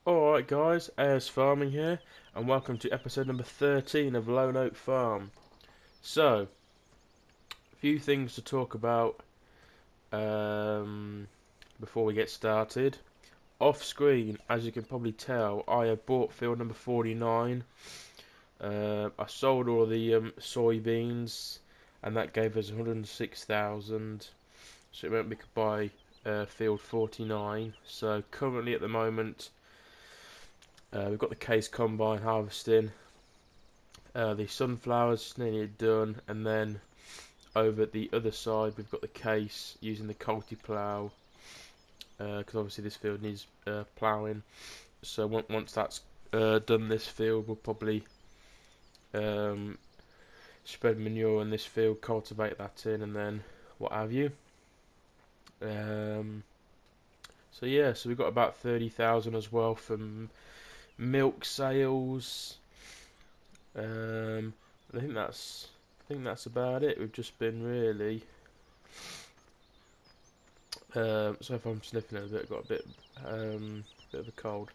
Alright guys, ASFarming here, and welcome to episode number 13 of Lone Oak Farm. So, a few things to talk about before we get started. Off screen, as you can probably tell, I have bought field number 49. I sold all the soybeans, and that gave us 106,000, so it meant we could buy field 49. So currently at the moment, we've got the case combine harvesting, the sunflowers nearly done, and then over at the other side we've got the case using the culti plough, because obviously this field needs ploughing. So once that's done, this field we'll probably spread manure in this field, cultivate that in, and then what have you. So yeah, so we've got about 30,000 as well from milk sales. I think that's about it. We've just been really. So if I'm sniffing a bit, got a bit of a cold.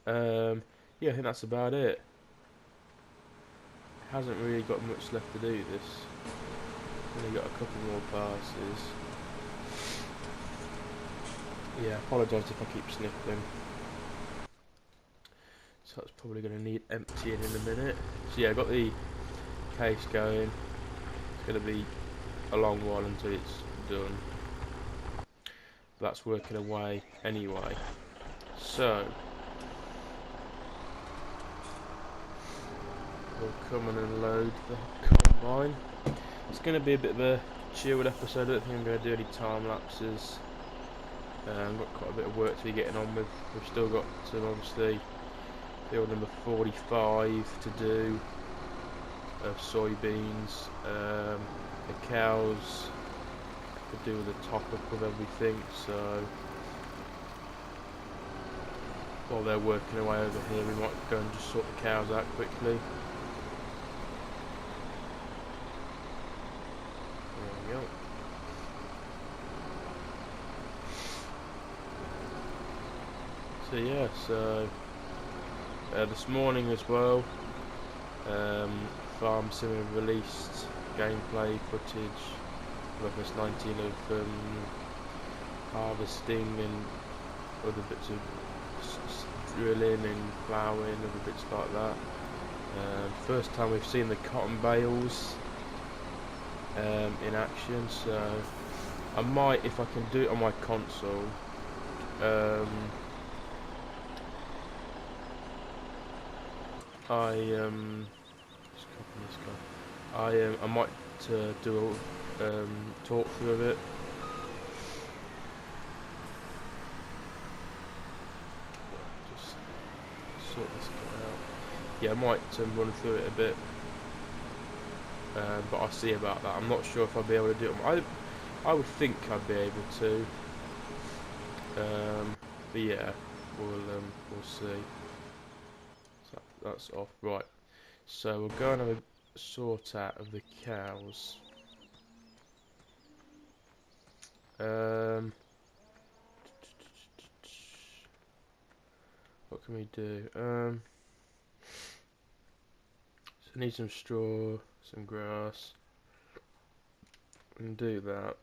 Yeah, I think that's about it. Hasn't really got much left to do this. Only got a couple more passes. Yeah, apologise if I keep sniffing. So that's probably going to need emptying in a minute. So yeah, I got the case going. It's going to be a long while until it's done. That's working away anyway. So we'll come in and load the combine. It's going to be a bit of a chilled episode. I don't think I'm going to do any time lapses. I've got quite a bit of work to be getting on with. We've still got some, obviously, field number 45 to do of soybeans. The cows to do the top up of everything. So while they're working away over here, we might go and just sort the cows out quickly. There we go. So yeah, so this morning as well, Farm Sim released gameplay footage of FS19 of harvesting and other bits of drilling and ploughing, other bits like that. First time we've seen the cotton bales in action, so I might, if I can do it on my console, I might do a talk through of it. Just sort this out. Yeah, I might run through it a bit, but I'll see about that. I'm not sure if I'll be able to do it. I would think I'd be able to, but yeah, we'll see. So that's off. Right, so we'll go and have a sort out of the cows. What can we do? So I need some straw, some grass. We can do that.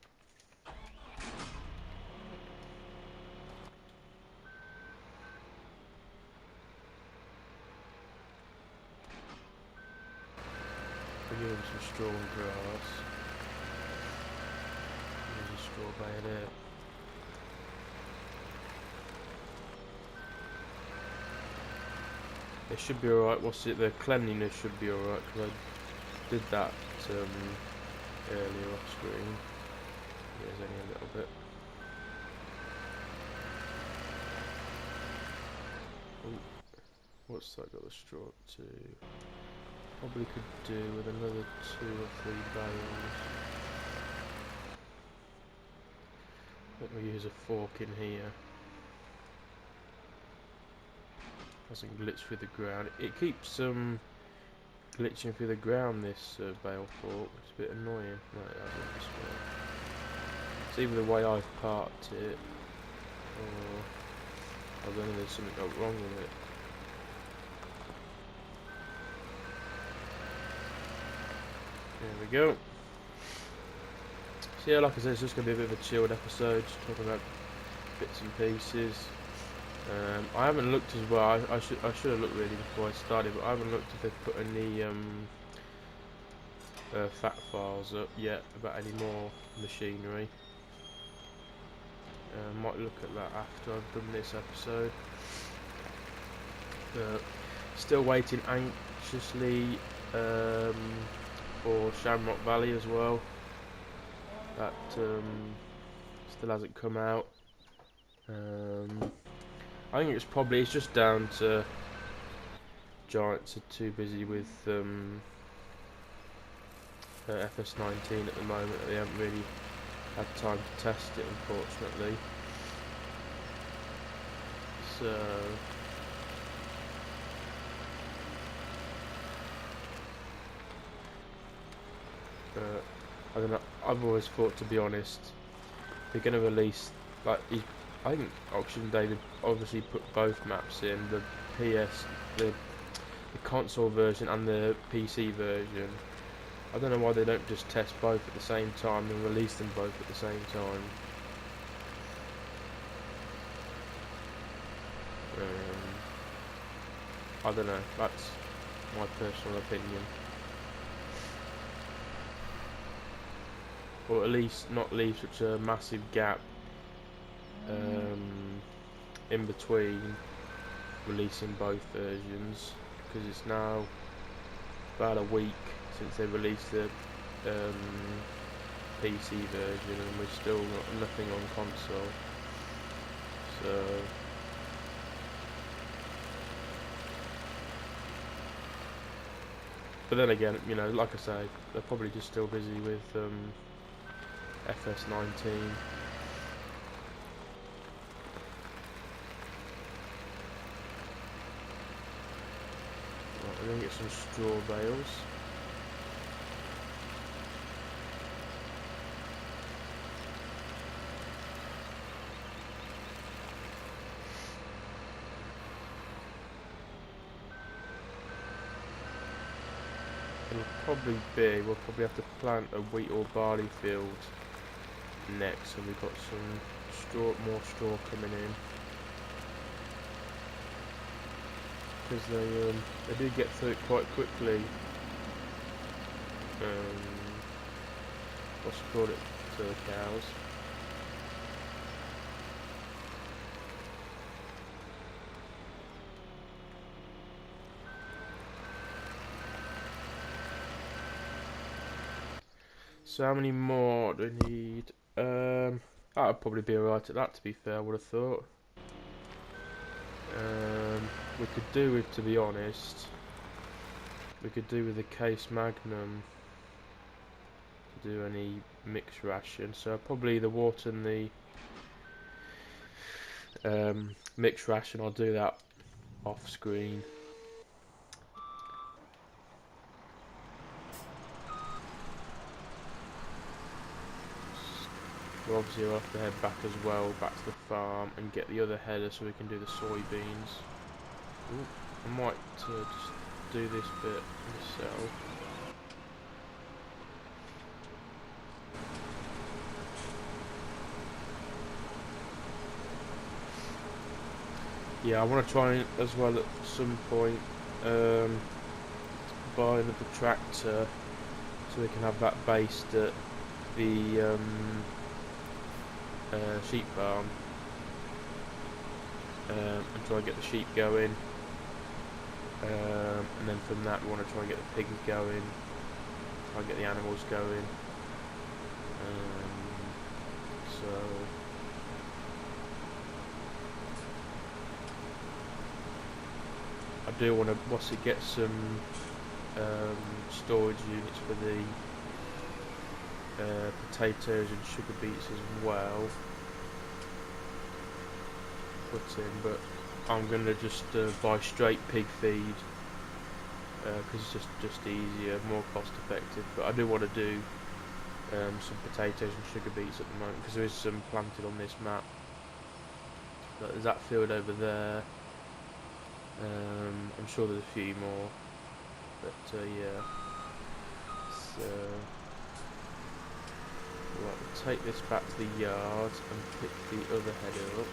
We'll give them some straw and grass. There's a straw bayonet. It should be alright. What's it? The cleanliness should be alright, because I did that earlier off screen. There's only a little bit. Ooh, what's that got the straw up to? Probably could do with another 2 or 3 bales. Let me use a fork in here. Doesn't glitch through the ground. It keeps glitching through the ground, this bale fork. It's a bit annoying. No, it hasn't this way. It's either the way I've parked it, or I don't know, there's something wrong with it. There we go. So yeah, like I said, it's just going to be a bit of a chilled episode, just talking about bits and pieces. I haven't looked as well. I should have looked really before I started, but I haven't looked if they've put any fact files up yet about any more machinery. Might look at that after I've done this episode. Still waiting anxiously for Shamrock Valley as well. That still hasn't come out. I think it's just down to Giants are too busy with FS19 at the moment. They haven't really had time to test it, unfortunately. So I don't know. I've always thought, to be honest, they're going to release, like, I think Auction David obviously put both maps in, the the console version and the PC version. I don't know why they don't just test both at the same time and release them both at the same time. I don't know, that's my personal opinion. Or at least not leave such a massive gap in between releasing both versions, because it's now about a week since they released the PC version and we're still nothing on console. So but then again, you know, like I say, they're probably just still busy with FS19. Right, we're going to get some straw bales. We'll probably have to plant a wheat or barley field next, so we've got some more straw coming in, because they do get through it quite quickly. What's it called, to the cows. So how many more do I need? That'll probably be alright at that, to be fair, I would have thought. We could do with, to be honest, we could do with the Case Magnum to do any mixed ration. So probably the water and the mixed ration, I'll do that off screen. We'll obviously have to head back as well, back to the farm, and get the other header so we can do the soybeans. Ooh, I might just do this bit myself. Yeah, I want to try as well at some point buy another tractor so we can have that based at the sheep farm, and try and get the sheep going, and then from that we want to try and get the pigs going, try and get the animals going. So I do want to get some storage units for the potatoes and sugar beets as well put in, but I'm going to just buy straight pig feed because it's just easier, more cost effective. But I do want to do some potatoes and sugar beets at the moment because there is some planted on this map. But there's that field over there. I'm sure there's a few more, but yeah. So right, we'll take this back to the yard and pick the other header up.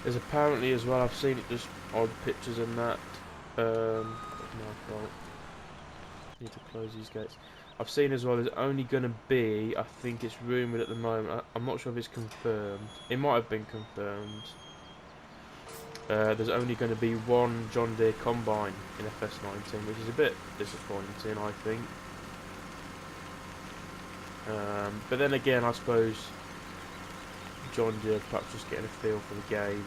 There's apparently as well, I've seen it just odd pictures and that. My fault. Need to close these gates. I've seen as well there's only going to be, I think it's rumoured at the moment, I'm not sure if it's confirmed. It might have been confirmed. There's only going to be one John Deere combine in FS19, which is a bit disappointing, I think. But then again, I suppose John Deere perhaps just getting a feel for the game.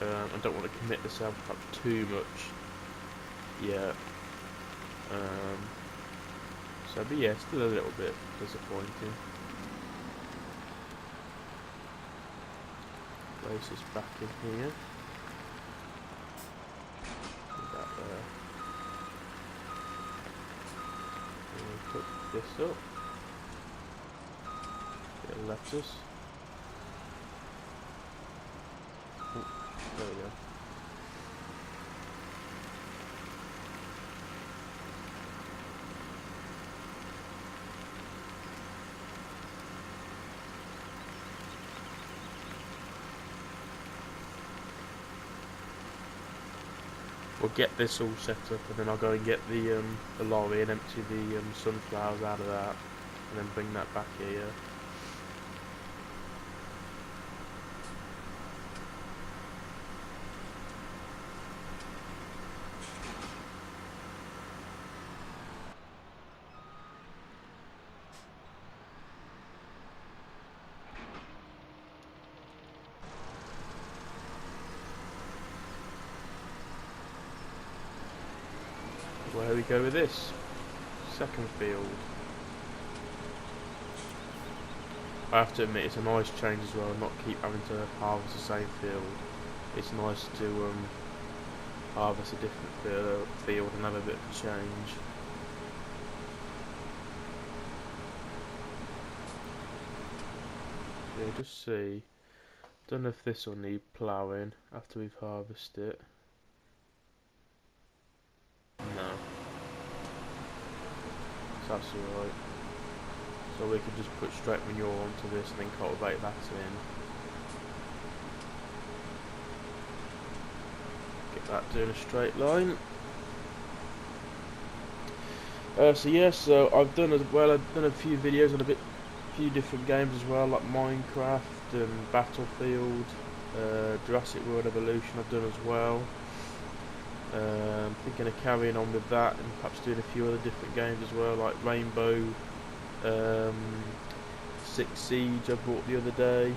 I don't want to commit myself perhaps too much yet. But yeah, still a little bit disappointing. Place this back in here. Put that there. And we'll put this up. Bit of lettuce. Oh, there we go. We'll get this all set up, and then I'll go and get the lorry and empty the sunflowers out of that, and then bring that back here. Where we go with this? Second field. I have to admit it's a nice change as well, not keep having to harvest the same field. It's nice to harvest a different field and have a bit of a change. Yeah, just see. Don't know if this will need ploughing after we've harvested it. No. So that's alright. So we could just put straight manure onto this and then cultivate that in. Get that doing a straight line. So yeah, so I've done as well. I've done a few videos on few different games as well, like Minecraft and Battlefield, Jurassic World Evolution. I've done as well. Thinking of carrying on with that and perhaps doing a few other different games as well, like Rainbow Six Siege I bought the other day.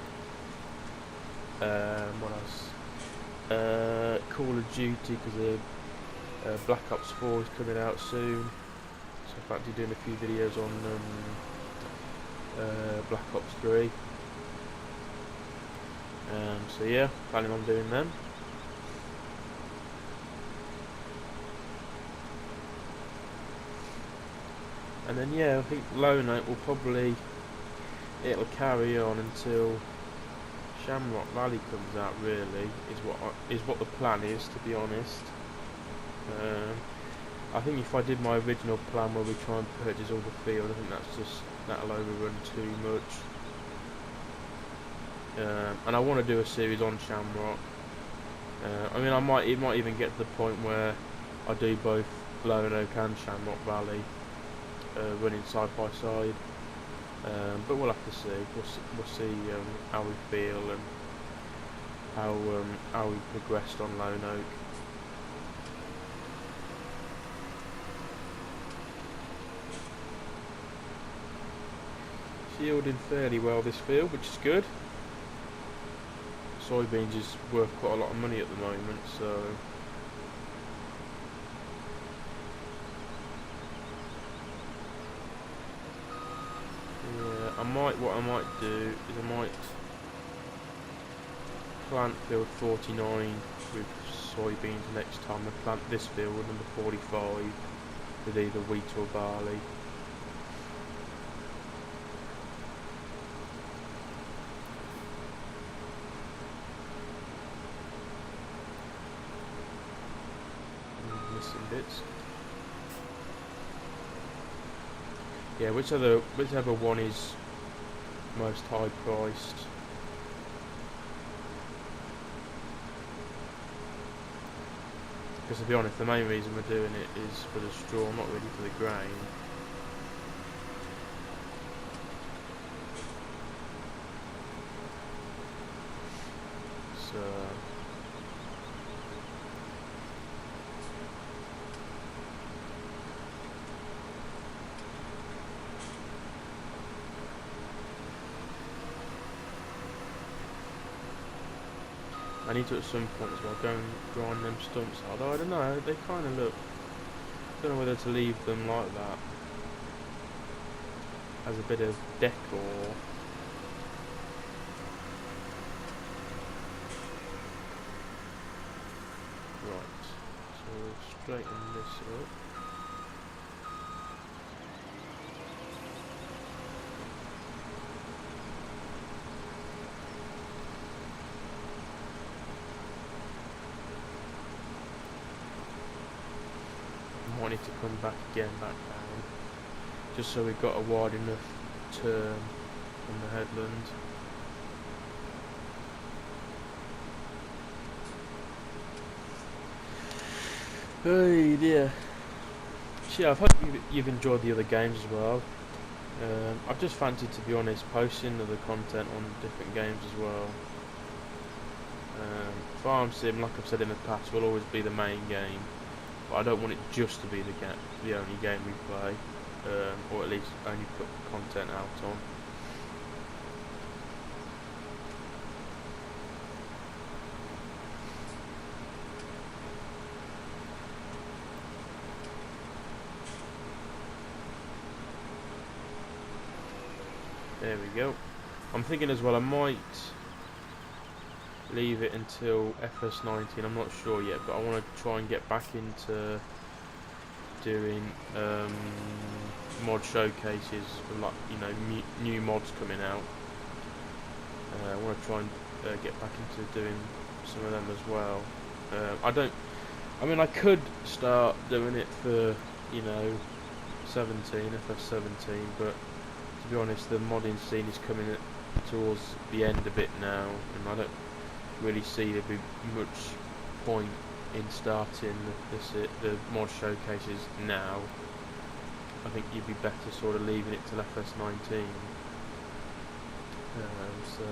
What else? Call of Duty, because Black Ops 4 is coming out soon, so I fancy doing a few videos on Black Ops 3. So yeah, planning on doing them. And then yeah, I think Low-Note will probably, it'll carry on until Shamrock Valley comes out, really, is what the plan is, to be honest. I think if I did my original plan where we try and purchase all the field, I think that'll overrun too much. And I want to do a series on Shamrock. I mean, it might even get to the point where I do both Lone Oak and Shamrock Valley running side by side. But we'll have to see. We'll see how we feel and how we progressed on Lone Oak. Yielding fairly well this field, which is good. Soybeans is worth quite a lot of money at the moment, so yeah, what I might do is I might plant field 49 with soybeans next time and plant this field with number 45 with either wheat or barley. Bits. Yeah, whichever one is most high priced. Because to be honest, the main reason we're doing it is for the straw, not really for the grain. So I need to at some point as well go and grind them stumps, although I don't know, they kind of look, I don't know whether to leave them like that as a bit of decor. Right, so we'll straighten this up. I need to come back again, back down, just so we've got a wide enough turn on the headland. Oh dear. So yeah, I hope you've enjoyed the other games as well. I've just fancied, to be honest, posting other content on different games as well. Farm Sim, like I've said in the past, will always be the main game. But I don't want it just to be the only game we play, or at least only put content out on. There we go. I'm thinking as well I might leave it until FS19, I'm not sure yet, but I want to try and get back into doing mod showcases for, like, you know, new mods coming out. I want to try and get back into doing some of them as well. I mean I could start doing it for, you know, FS17, but to be honest, the modding scene is coming towards the end a bit now, and I don't really see there be much point in starting the mod showcases now. I think you'd be better sort of leaving it till FS19. So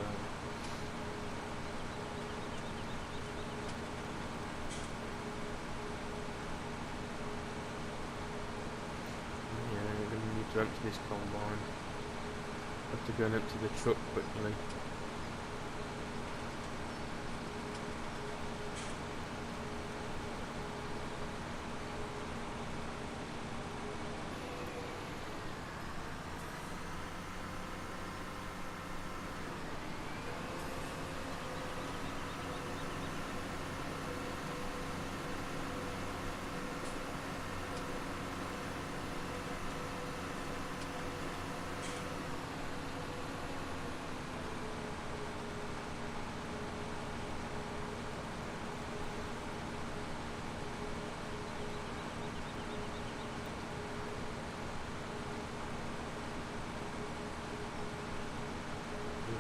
yeah, we're going to need to empty this combine. Have to go and empty the truck quickly.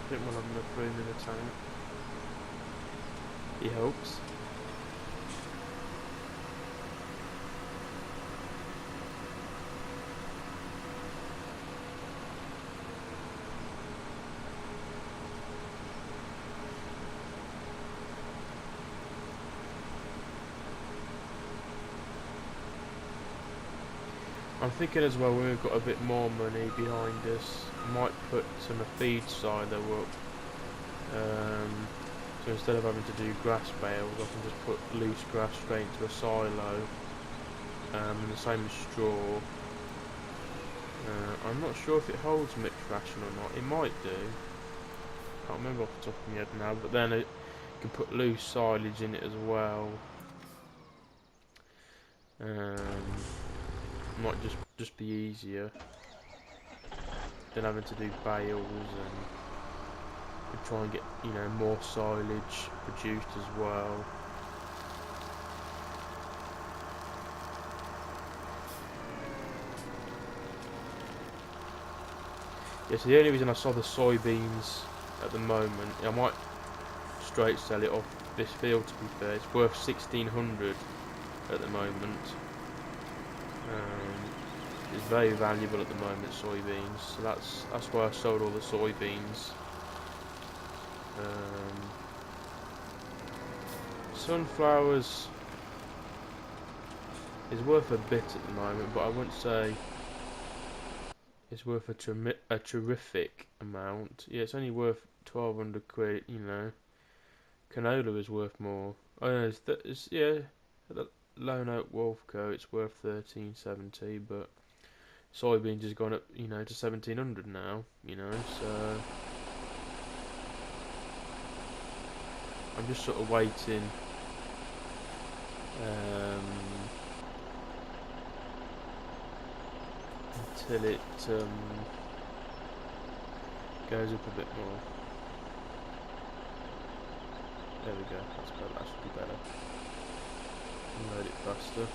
think we'll have enough room in the tank. He hopes. I'm thinking as well, when we've got a bit more money behind us, I might put some feed silo up. So instead of having to do grass bales, I can just put loose grass straight into a silo. And the same as straw. I'm not sure if it holds mixed ration or not. It might do. Can't remember off the top of my head now. But then you can put loose silage in it as well. Might just be easier than having to do bales and try and get, you know, more silage produced as well. Yeah, so the only reason I saw the soybeans at the moment, I might straight sell it off this field, to be fair. It's worth 1,600 at the moment. It's very valuable at the moment, soybeans. So that's why I sold all the soybeans. Sunflowers is worth a bit at the moment, but I wouldn't say it's worth a terrific amount. Yeah, it's only worth 1,200 quid. You know, canola is worth more. Oh no, yeah. Lone Oak Wolfco, it's worth 1,370, but soybeans has gone up, you know, to 1,700 now, you know, so I'm just sort of waiting until it goes up a bit more. There we go, that's better, that should be better. Load it faster.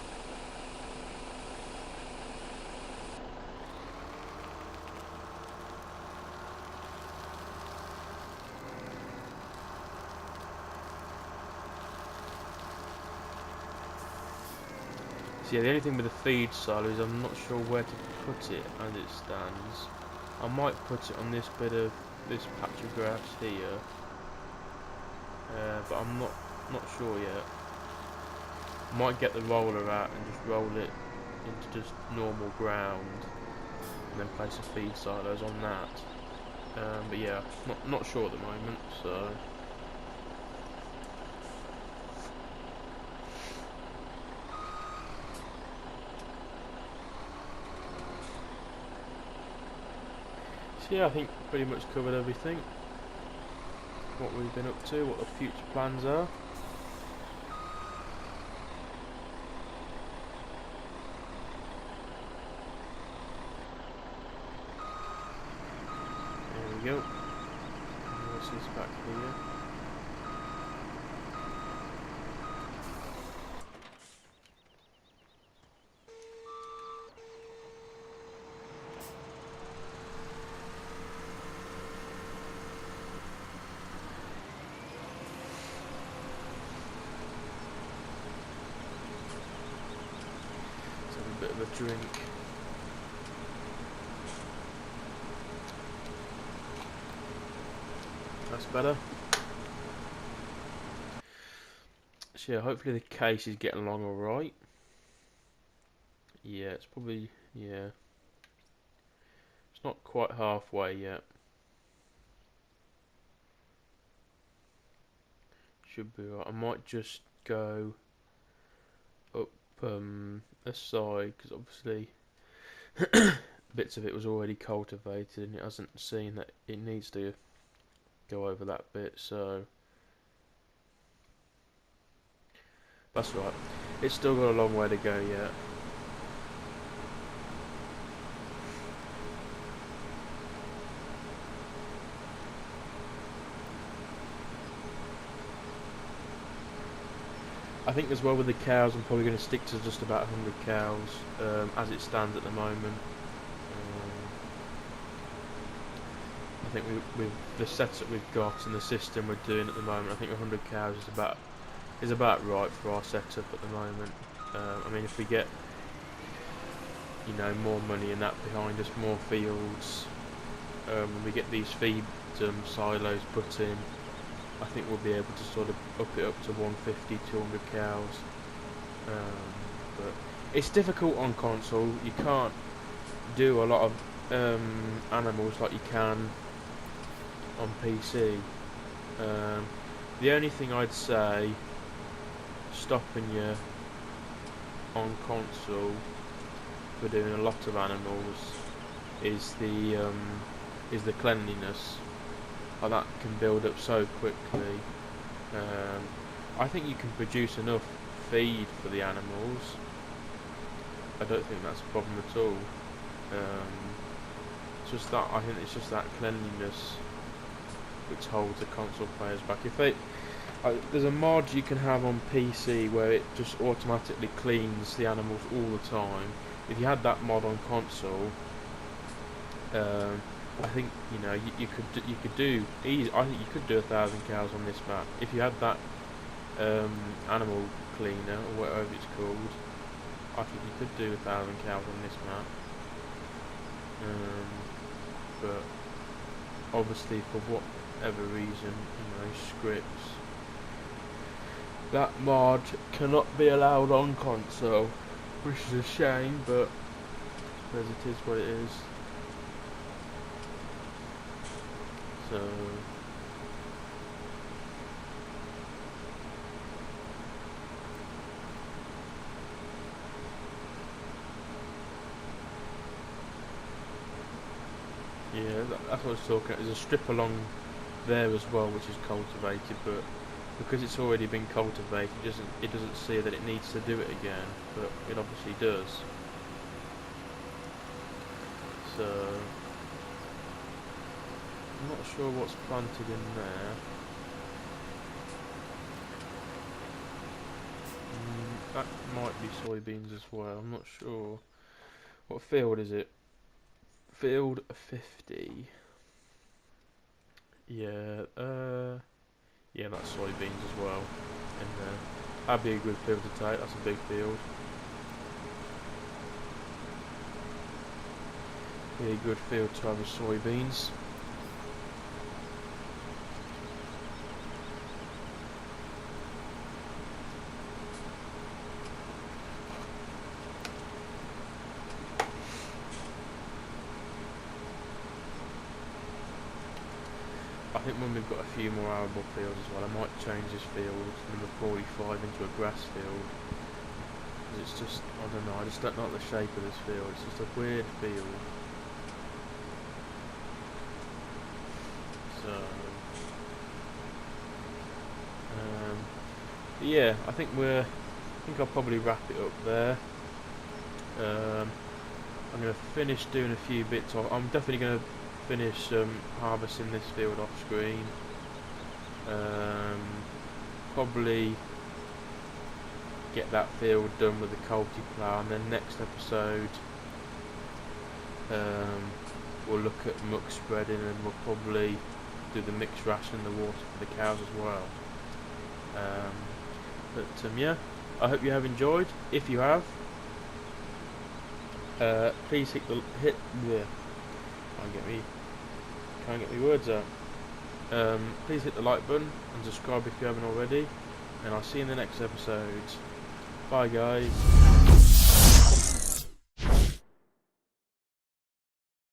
So yeah, the only thing with the feed silo is I'm not sure where to put it as it stands. I might put it on this patch of grass here, but I'm not sure yet. Might get the roller out and just roll it into just normal ground, and then place the feed silos on that. But yeah, not sure at the moment. So yeah, I think pretty much covered everything. What we've been up to, what the future plans are. Go. This is back here. Let's have a bit of a drink. That's better. So yeah, hopefully the case is getting along alright. Yeah, it's probably, yeah. It's not quite halfway yet. Should be right. I might just go up a side, because obviously bits of it was already cultivated and it hasn't seen that it needs to go over that bit, so that's right. It's still got a long way to go yet. I think as well with the cows, I'm probably going to stick to just about 100 cows as it stands at the moment. I think with the setup we've got and the system we're doing at the moment, I think 100 cows is about right for our setup at the moment. I mean, if we get, you know, more money and that behind us, more fields, we get these feed silos put in, I think we'll be able to sort of up it up to 150, 200 cows. But it's difficult on console. You can't do a lot of animals like you can on PC. The only thing I'd say stopping you on console for doing a lot of animals is the cleanliness. How that can build up so quickly. I think you can produce enough feed for the animals. I don't think that's a problem at all. It's just that I think it's just that cleanliness which holds the console players back. If they there's a mod you can have on PC where it just automatically cleans the animals all the time. If you had that mod on console, I think, you know, you could do easy. I think you could do 1,000 cows on this map if you had that animal cleaner or whatever it's called. I think you could do 1,000 cows on this map. But obviously, for whatever reason, you know, scripts, that mod cannot be allowed on console, which is a shame, but I suppose it is what it is. So yeah, that's what I was talking about. There's a strip along there as well which is cultivated, but because it's already been cultivated, it doesn't see that it needs to do it again, but it obviously does. So I'm not sure what's planted in there. That might be soybeans as well, I'm not sure. What field is it? Field 50. Yeah, yeah, that's soybeans as well in there. That'd be a good field to take, that's a big field. Be a good field to have with soybeans. I think when we've got a few more arable fields as well, I might change this field, number 45, into a grass field. Because it's just, I don't know, I just don't like the shape of this field. It's just a weird field. So, yeah, I think I'll probably wrap it up there. I'm going to finish doing a few bits. I'm definitely going to finish harvesting this field off screen. Probably get that field done with the culti-plough, and then next episode we'll look at muck spreading, and we'll probably do the mixed ration and the water for the cows as well. Yeah, I hope you have enjoyed. If you have, please can't get me words out. Please hit the like button and subscribe if you haven't already, and I'll see you in the next episode. Bye guys.